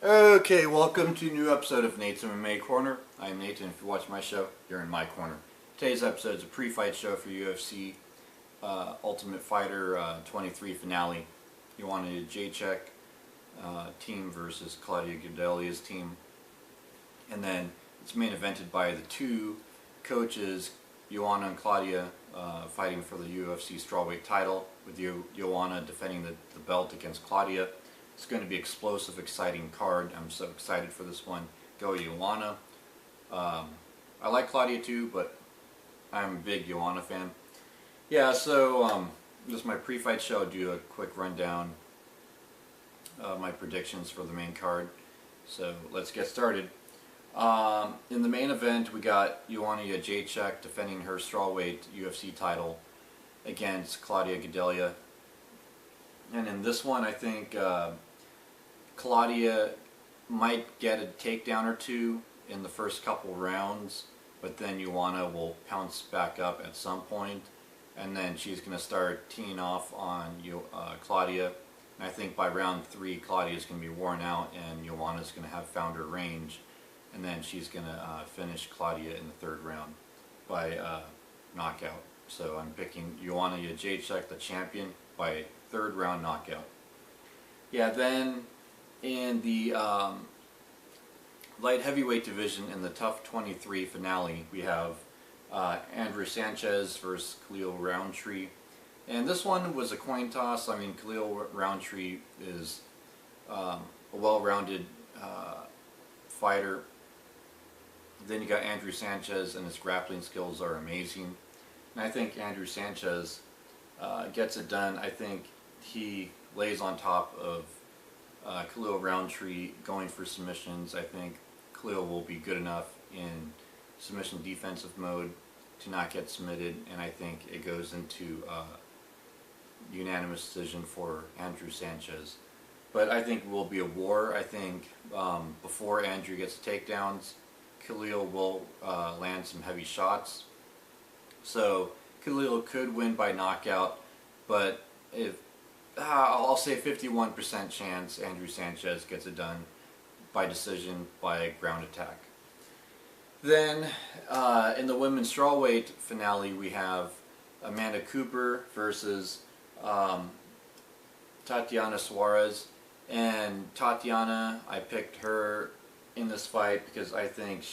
Okay, welcome to a new episode of Nate's MMA Corner. I'm Nate, and if you watch my show, you're in my corner. Today's episode is a pre-fight show for UFC Ultimate Fighter 23 finale. Joanna Jacek team versus Claudia Gadelha's team. And then it's main evented by the two coaches, Joanna and Claudia, fighting for the UFC strawweight title, with Joanna defending the belt against Claudia. It's going to be explosive, exciting card. I'm so excited for this one. Go Joanna. I like Claudia too, but I'm a big Joanna fan. Yeah, so this is my pre-fight show. I'll do a quick rundown of my predictions for the main card. So let's get started. In the main event, we got Joanna Jacek defending her strawweight UFC title against Claudia Gadelha. And in this one, I think Claudia might get a takedown or two in the first couple rounds, but then Joanna will pounce back up at some point, and then she's going to start teeing off on Claudia. And I think by round 3, Claudia is going to be worn out, and Joanna is going to have found her range, and then she's going to finish Claudia in the 3rd round by knockout. So I'm picking Joanna Jacek, the champion, by 3rd round knockout. Yeah, then in the light heavyweight division in the TUF 23 finale, we have Andrew Sanchez versus Khalil Rountree. And this one was a coin toss. I mean, Khalil Rountree is a well-rounded fighter. Then you got Andrew Sanchez, and his grappling skills are amazing. And I think Andrew Sanchez gets it done. I think he lays on top of Khalil Rountree going for submissions. I think Khalil will be good enough in submission defensive mode to not get submitted, and I think it goes into unanimous decision for Andrew Sanchez. But I think it will be a war. I think before Andrew gets takedowns, Khalil will land some heavy shots. So Khalil could win by knockout, but if I'll say 51% chance Andrew Sanchez gets it done by decision by ground attack. Then in the women's strawweight finale, we have Amanda Cooper versus Tatiana Suarez. And Tatiana, I picked her in this fight because I think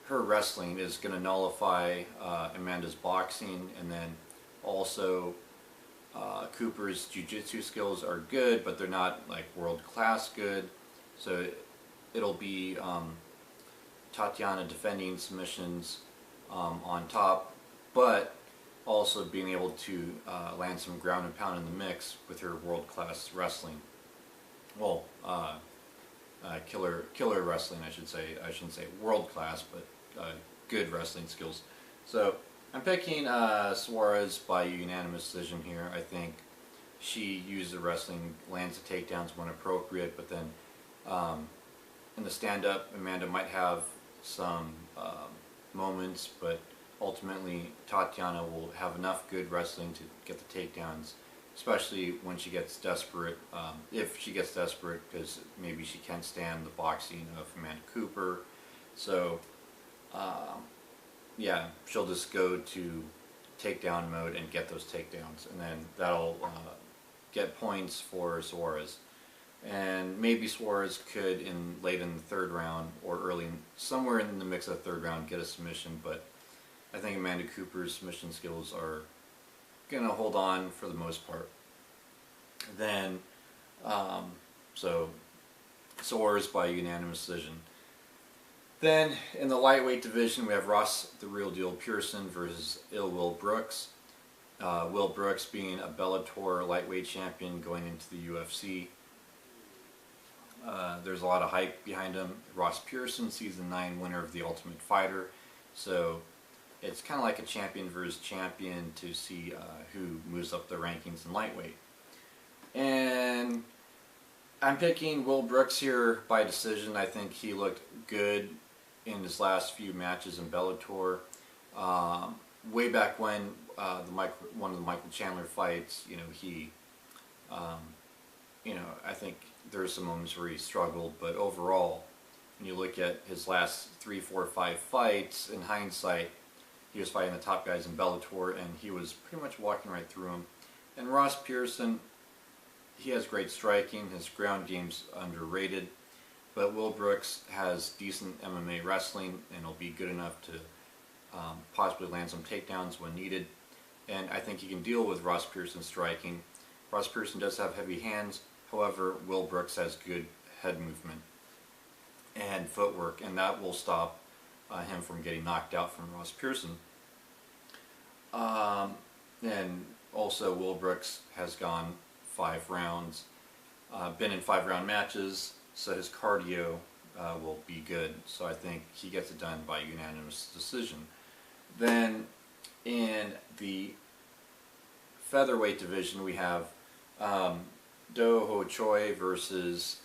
her wrestling is going to nullify Amanda's boxing, and then also Cooper's jiu-jitsu skills are good, but they're not like world-class good. So it'll be Tatiana defending submissions on top, but also being able to land some ground and pound in the mix with her world-class wrestling. Well, killer wrestling, I should say. I shouldn't say world-class, but good wrestling skills. So I'm picking Suarez by unanimous decision here. I think she used the wrestling, lands the takedowns when appropriate, but then in the stand-up, Amanda might have some moments, but ultimately Tatiana will have enough good wrestling to get the takedowns, especially when she gets desperate, if she gets desperate, because maybe she can't stand the boxing of Amanda Cooper. So yeah, she'll just go to takedown mode and get those takedowns, and then that'll get points for Suarez. And maybe Suarez could, late in the 3rd round or early, somewhere in the mix of the 3rd round, get a submission. But I think Amanda Cooper's submission skills are going to hold on for the most part. Then, so Suarez by unanimous decision. Then in the lightweight division, we have Ross the Real Deal Pearson versus Will Brooks. Will Brooks being a Bellator lightweight champion going into the UFC. There's a lot of hype behind him. Ross Pearson, season 9 winner of The Ultimate Fighter. So it's kind of like a champion versus champion to see who moves up the rankings in lightweight. And I'm picking Will Brooks here by decision. I think he looked good in his last few matches in Bellator. Way back when one of the Michael Chandler fights, he you know, I think there are some moments where he struggled, but overall, when you look at his last 3, 4, 5 fights, in hindsight, he was fighting the top guys in Bellator, and he was pretty much walking right through them. And Ross Pearson, he has great striking. His ground game's underrated. But Will Brooks has decent MMA wrestling, and will be good enough to possibly land some takedowns when needed. And I think he can deal with Ross Pearson's striking. Ross Pearson does have heavy hands. However, Will Brooks has good head movement and footwork, and that will stop him from getting knocked out from Ross Pearson. And also, Will Brooks has gone 5 rounds, been in 5-round matches, so his cardio will be good. So I think he gets it done by unanimous decision. Then in the featherweight division, we have Do Ho Choi versus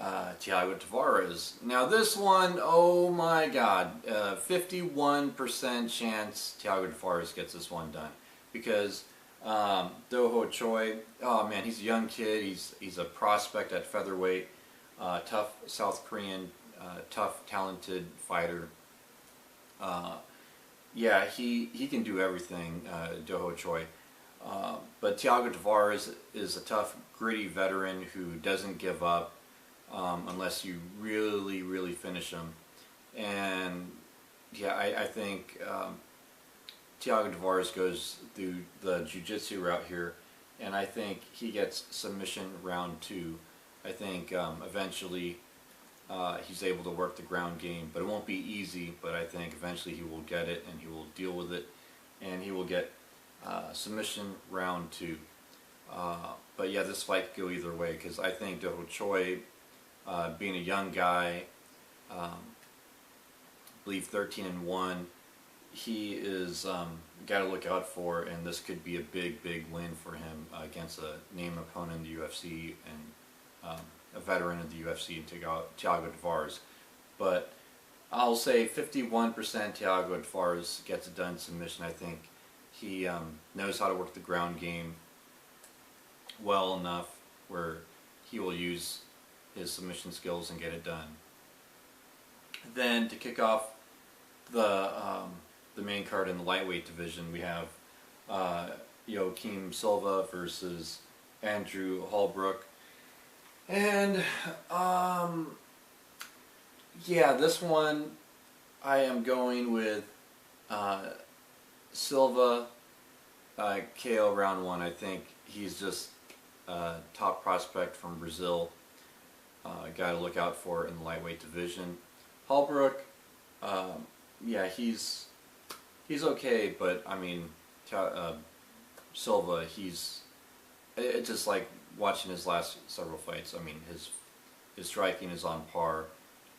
Thiago Tavares. Now this one, oh my God, 51% chance Thiago Tavares gets this one done, because Do Ho Choi, oh man, he's a young kid. He's a prospect at featherweight, tough South Korean, tough, talented fighter. Yeah, he can do everything, Do Ho Choi. But Thiago Tavares is a tough, gritty veteran who doesn't give up unless you really, really finish him. And yeah, I think Thiago Tavares goes through the jiu-jitsu route here, and I think he gets submission round 2. I think eventually he's able to work the ground game, but it won't be easy. But I think eventually he will get it, and he will deal with it, and he will get submission round 2. But yeah, this fight could go either way, because I think Do Ho Choi, being a young guy, I believe 13-1, he is a guy to look out for, and this could be a big, big win for him against a named opponent in the UFC and a veteran of the UFC, in Thiago Tavares. But I'll say 51% Thiago Tavares gets it done submission. I think he knows how to work the ground game well enough where he will use his submission skills and get it done. Then to kick off the main card in the lightweight division, we have Joaquim Silva versus Andrew Holbrook. And yeah, this one I am going with Silva, KO round 1. I think he's just a top prospect from Brazil, a guy to look out for in the lightweight division. Holbrook, yeah, he's okay, but I mean, Silva, it's just like watching his last several fights. I mean, his striking is on par,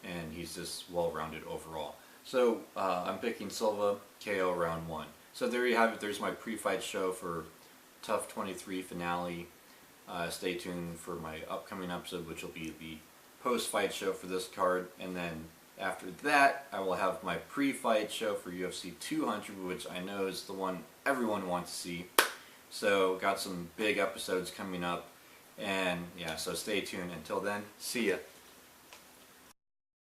and he's just well-rounded overall. So I'm picking Silva, KO round 1. So there you have it. There's my pre-fight show for TUF 23 finale. Stay tuned for my upcoming episode, which will be the post-fight show for this card, and then after that I will have my pre-fight show for UFC 200, which I know is the one everyone wants to see. So got some big episodes coming up, and yeah, so stay tuned. Until then, see ya.